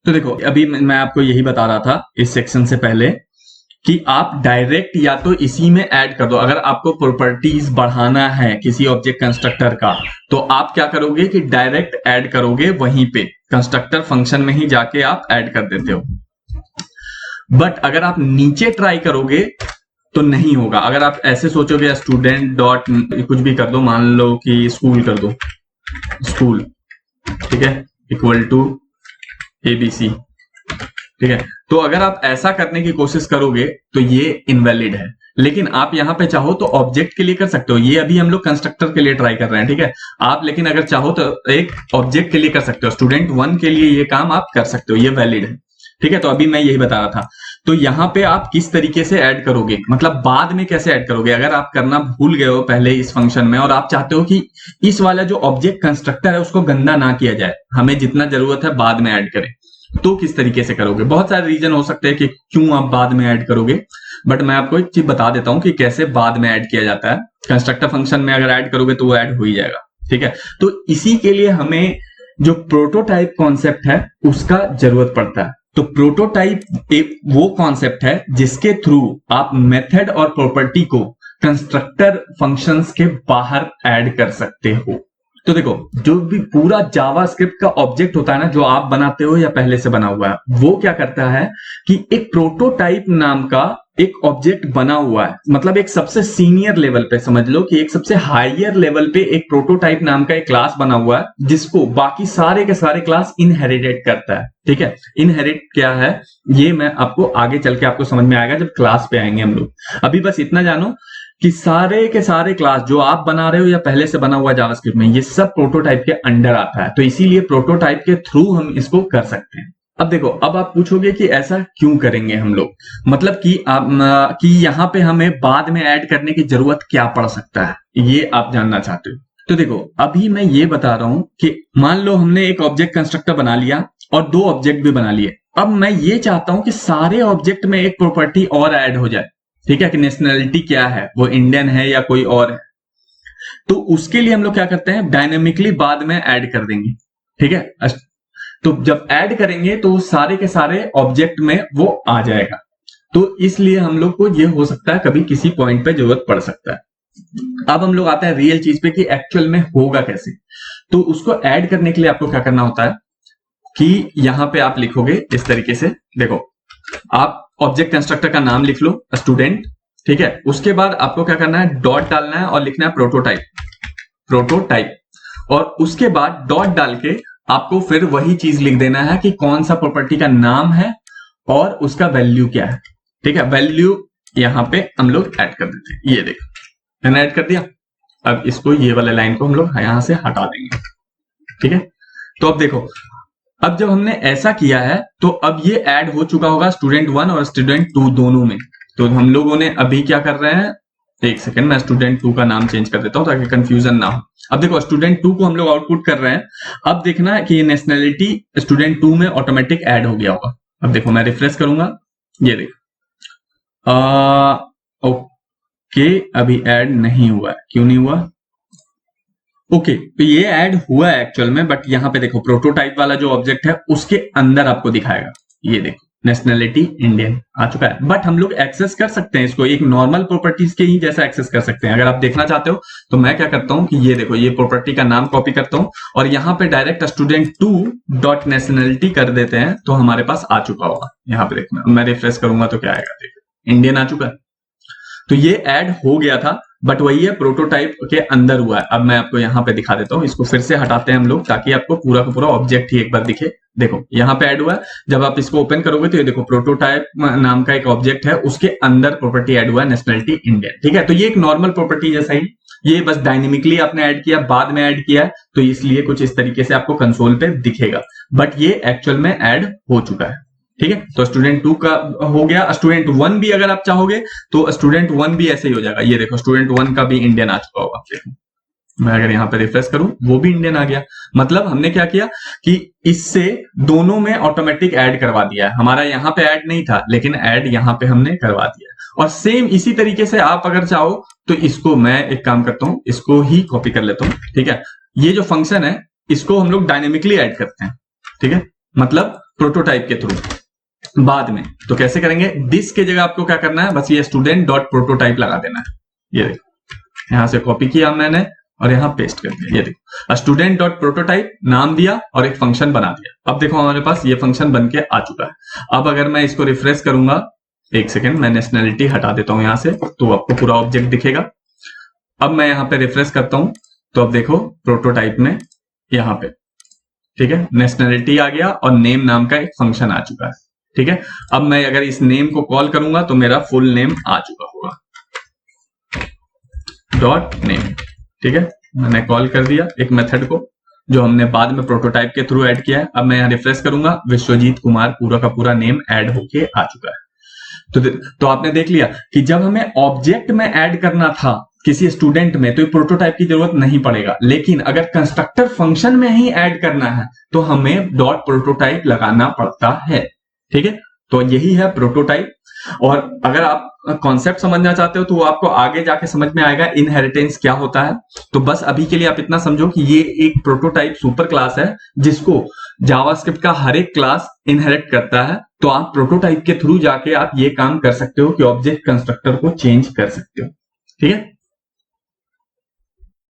तो देखो अभी मैं आपको यही बता रहा था इस सेक्शन से पहले कि आप डायरेक्ट या तो इसी में ऐड कर दो। अगर आपको प्रॉपर्टीज बढ़ाना है किसी ऑब्जेक्ट कंस्ट्रक्टर का तो आप क्या करोगे कि डायरेक्ट ऐड करोगे, वहीं पे कंस्ट्रक्टर फंक्शन में ही जाके आप ऐड कर देते हो। बट अगर आप नीचे ट्राई करोगे तो नहीं होगा। अगर आप ऐसे सोचोगे स्टूडेंट डॉट कुछ भी कर दो, मान लो कि स्कूल कर दो, स्कूल, ठीक है, इक्वल टू एबीसी, ठीक है। तो अगर आप ऐसा करने की कोशिश करोगे तो ये इनवैलिड है। लेकिन आप यहां पे चाहो तो ऑब्जेक्ट के लिए कर सकते हो। ये अभी हम लोग कंस्ट्रक्टर के लिए ट्राई कर रहे हैं, ठीक है। आप लेकिन अगर चाहो तो एक ऑब्जेक्ट के लिए कर सकते हो, स्टूडेंट 1 के लिए ये काम आप कर सकते हो, ये वैलिड है, ठीक है। तो अभी मैं यही बता रहा था। तो यहां पे आप किस तरीके से ऐड करोगे, मतलब बाद में कैसे ऐड करोगे। अगर आप करना भूल गए हो पहले इस फंक्शन में और आप चाहते हो कि इस वाला जो ऑब्जेक्ट कंस्ट्रक्टर है उसको गंदा ना किया जाए, हमें जितना जरूरत है बाद में ऐड करें, तो किस तरीके से करोगे। बहुत सारे रीजन हो सकते हैं कि क्यों आप बाद में ऐड करोगे, बट मैं आपको एक चीज बता देता हूं कि कैसे बाद में ऐड किया जाता है। कंस्ट्रक्टर फंक्शन में अगर ऐड करोगे तो वो ऐड हो ही जाएगा, ठीक है। तो इसी के लिए हमें जो प्रोटोटाइप कॉन्सेप्ट है उसका जरूरत पड़ता है। तो प्रोटोटाइप एक वो कॉन्सेप्ट है जिसके थ्रू आप मेथड और प्रॉपर्टी को कंस्ट्रक्टर फंक्शंस के बाहर ऐड कर सकते हो। तो देखो जो भी पूरा जावास्क्रिप्ट का ऑब्जेक्ट होता है ना, जो आप बनाते हो या पहले से बना हुआ है, वो क्या करता है कि एक प्रोटोटाइप नाम का एक ऑब्जेक्ट बना हुआ है। मतलब एक सबसे सीनियर लेवल पे समझ लो कि एक सबसे हायर लेवल पे एक प्रोटोटाइप नाम का एक क्लास बना हुआ है जिसको बाकी सारे के सारे क्लास इनहेरिटेट करता है, ठीक है। इनहेरिट क्या है ये मैं आपको आगे चल के आपको समझ में आएगा जब क्लास पे आएंगे हम लोग। अभी बस इतना जानो कि सारे के सारे क्लास जो आप बना रहे हो या पहले से बना हुआ जावास्क्रिप्ट में, ये सब प्रोटोटाइप के अंडर आता है। तो इसीलिए प्रोटोटाइप के थ्रू हम इसको कर सकते हैं। अब देखो, अब आप पूछोगे कि ऐसा क्यों करेंगे हम लोग, मतलब कि यहां पे हमें बाद में ऐड करने की जरूरत क्या पड़ सकता है, ये आप जानना चाहते हो। तो देखो अभी मैं ये बता रहा हूं कि मान लो हमने एक ऑब्जेक्ट कंस्ट्रक्टर बना लिया और 2 ऑब्जेक्ट भी बना लिए। अब मैं ये चाहता हूं कि सारे ऑब्जेक्ट में एक प्रॉपर्टी और ऐड हो जाए, ठीक है, कि नेशनलिटी क्या है, वो इंडियन है या कोई और है। तो उसके लिए हम लोग क्या करते हैं, डायनेमिकली बाद में ऐड कर देंगे, ठीक है। तो जब ऐड करेंगे तो सारे के सारे ऑब्जेक्ट में वो आ जाएगा। तो इसलिए हम लोग को ये हो सकता है कभी किसी पॉइंट पे जरूरत पड़ सकता है। अब हम लोग आते हैं रियल चीज पे कि एक्चुअल में होगा कैसे। तो उसको ऐड करने के लिए आपको क्या करना होता है कि यहां पे आप लिखोगे इस तरीके से। देखो आप ऑब्जेक्ट कंस्ट्रक्टर का नाम लिख लो स्टूडेंट, ठीक है। उसके बाद आपको क्या करना है, डॉट डालना है और लिखना है प्रोटोटाइप, प्रोटोटाइप। और उसके बाद डॉट डाल के आपको फिर वही चीज लिख देना है कि कौन सा प्रॉपर्टी का नाम है और उसका वैल्यू क्या है, ठीक है। वैल्यू यहां पे हम लोग ऐड कर देते हैं, ये देखो मैंने ऐड कर दिया। अब इसको ये वाले लाइन को हम लोग यहां से हटा देंगे, ठीक है। तो अब देखो, अब जब हमने ऐसा किया है तो अब ये ऐड हो चुका होगा स्टूडेंट 1 और स्टूडेंट 2 दोनों में। तो हम लोगों ने अभी क्या कर रहे हैं, एक सेकंड मैं स्टूडेंट 2 का नाम चेंज कर देता हूं ताकि कंफ्यूजन ना हो। अब देखो स्टूडेंट 2 को हम लोग आउटपुट कर रहे हैं। अब देखना है कि ये नेशनलिटी स्टूडेंट 2 में ऑटोमेटिक ऐड हो गया होगा। अब देखो मैं रिफ्रेश करूंगा, ये देखो ओके अभी ऐड नहीं हुआ है। क्यों नहीं हुआ, ओके तो ये ऐड हुआ है एक्चुअल में, बट यहां पे देखो प्रोटोटाइप वाला जो ऑब्जेक्ट है उसके अंदर आपको दिखाएगा, ये देखो नेशनलिटी इंडियन आ चुका है। बट हम लोग एक्सेस कर सकते हैं इसको, एक नॉर्मल प्रॉपर्टीज के ही जैसा एक्सेस कर सकते हैं। अगर आप देखना चाहते हो तो मैं क्या करता हूं कि ये देखो ये प्रॉपर्टी का नाम कॉपी करता हूं और यहां पे डायरेक्ट स्टूडेंट 2 डॉट नेशनलिटी कर देते हैं तो हमारे पास आ चुका होगा। यहां पे देखना, मैं रिफ्रेश करूंगा तो क्या आएगा, देखो इंडियन आ चुका है। तो ये ऐड हो गया था बट वही है प्रोटोटाइप के अंदर हुआ है। अब मैं आपको यहां पे दिखा देता हूं, इसको फिर से हटाते हैं हम लोग ताकि आपको पूरा का पूरा ऑब्जेक्ट ही एक बार दिखे। देखो यहां पे ऐड हुआ है, जब आप इसको ओपन करोगे तो ये देखो प्रोटोटाइप नाम का एक ऑब्जेक्ट है, उसके अंदर प्रॉपर्टी ऐड हुआ है नेशनलिटी इंडियन, ठीक है। तो ये एक नॉर्मल प्रॉपर्टी जैसा ही, ये बस डायनेमिकली आपने ऐड किया, बाद में ऐड किया है, तो इसलिए कुछ इस तरीके से आपको कंसोल पे दिखेगा, बट ये एक्चुअल में ऐड हो चुका है, ठीक है। तो स्टूडेंट 2 का हो गया। स्टूडेंट 1 भी अगर आप चाहोगे तो स्टूडेंट 1 भी ऐसे ही हो जाएगा। ये देखो स्टूडेंट 1 का भी इंडियन आ चुका होगा। देखो मैं अगर यहां पे रिफ्रेश करूं वो भी इंडियन आ गया। मतलब हमने क्या किया कि इससे दोनों में ऑटोमेटिक ऐड करवा दिया है। हमारा यहां पे ऐड नहीं था लेकिन ऐड यहां पे हमने करवा दिया। और सेम इसी तरीके से आप अगर चाहो तो इसको मैं एक काम करता हूं, इसको ही कॉपी कर लेता हूं, ठीक है। ये जो फंक्शन है इसको हम लोग डायनेमिकली ऐड करते हैं, ठीक है। मतलब प्रोटोटाइप के थ्रू बाद में। तो कैसे करेंगे, दिस के जगह आपको क्या करना है, बस ये स्टूडेंट डॉट प्रोटोटाइप लगा देना है। ये देखो यहां से कॉपी किया मैंने और यहां पेस्ट कर दिया। ये देखो स्टूडेंट डॉट प्रोटोटाइप नाम दिया और एक फंक्शन बना दिया। अब देखो हमारे पास ये फंक्शन बन के आ चुका है। अब अगर मैं इसको रिफ्रेश करूंगा, एक सेकेंड मैं नेशनैलिटी हटा देता हूं यहां से, तो आपको पूरा ऑब्जेक्ट दिखेगा। अब मैं यहां पे रिफ्रेश करता हूं तो अब देखो प्रोटोटाइप में यहां पे, ठीक है, नेशनैलिटी आ गया और नेम नाम का एक फंक्शन आ चुका है। ठीक है, अब मैं अगर इस नेम को कॉल करूंगा तो मेरा फुल नेम आ चुका होगा, डॉट नेम। ठीक है, मैंने कॉल कर दिया एक मेथड को जो हमने बाद में प्रोटोटाइप के थ्रू ऐड किया है। अब मैं यहां रिफ्रेश करूंगा, विश्वजीत कुमार पूरा का पूरा नेम ऐड होके आ चुका है। तो आपने देख लिया कि जब हमें ऑब्जेक्ट में ऐड करना था किसी स्टूडेंट में तो ये प्रोटोटाइप की जरूरत नहीं पड़ेगा, लेकिन अगर कंस्ट्रक्टर फंक्शन में ही ऐड करना है तो हमें डॉट प्रोटोटाइप लगाना पड़ता है। ठीक है, तो यही है प्रोटोटाइप। और अगर आप कॉन्सेप्ट समझना चाहते हो तो वो आपको आगे जाके समझ में आएगा इनहेरिटेंस क्या होता है। तो बस अभी के लिए आप इतना समझो कि ये एक प्रोटोटाइप सुपर क्लास है जिसको जावास्क्रिप्ट का हर एक क्लास इनहेरिट करता है। तो आप प्रोटोटाइप के थ्रू जाके आप ये काम कर सकते हो कि ऑब्जेक्ट कंस्ट्रक्टर को चेंज कर सकते हो। ठीक है,